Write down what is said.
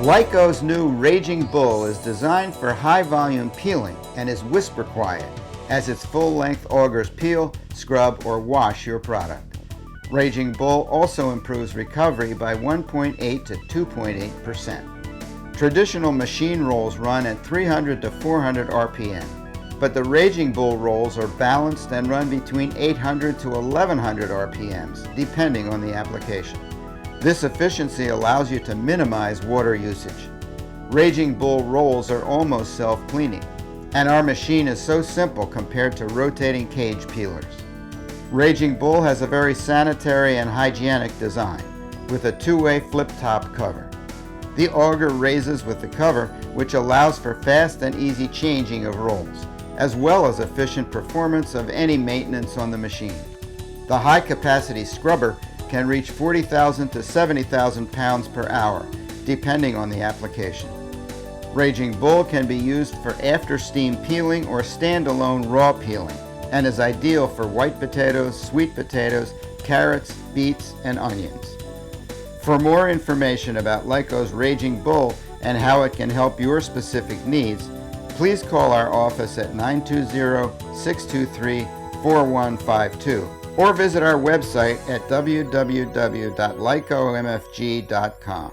Lyco's new Raging Bull is designed for high volume peeling and is whisper quiet, as its full-length augers peel, scrub, or wash your product. Raging Bull also improves recovery by 1.8 to 2.8%. Traditional machine rolls run at 300 to 400 RPM, but the Raging Bull rolls are balanced and run between 800 to 1100 RPMs, depending on the application. This efficiency allows you to minimize water usage. Raging Bull rolls are almost self-cleaning, and our machine is so simple compared to rotating cage peelers. Raging Bull has a very sanitary and hygienic design, with a two-way flip-top cover. The auger raises with the cover, which allows for fast and easy changing of rolls, as well as efficient performance of any maintenance on the machine. The high-capacity scrubber can reach 40,000 to 70,000 pounds per hour, depending on the application. Raging Bull can be used for after-steam peeling or standalone raw peeling, and is ideal for white potatoes, sweet potatoes, carrots, beets, and onions. For more information about Lyco's Raging Bull and how it can help your specific needs, please call our office at 920-623-4152 or visit our website at www.lycomfg.com.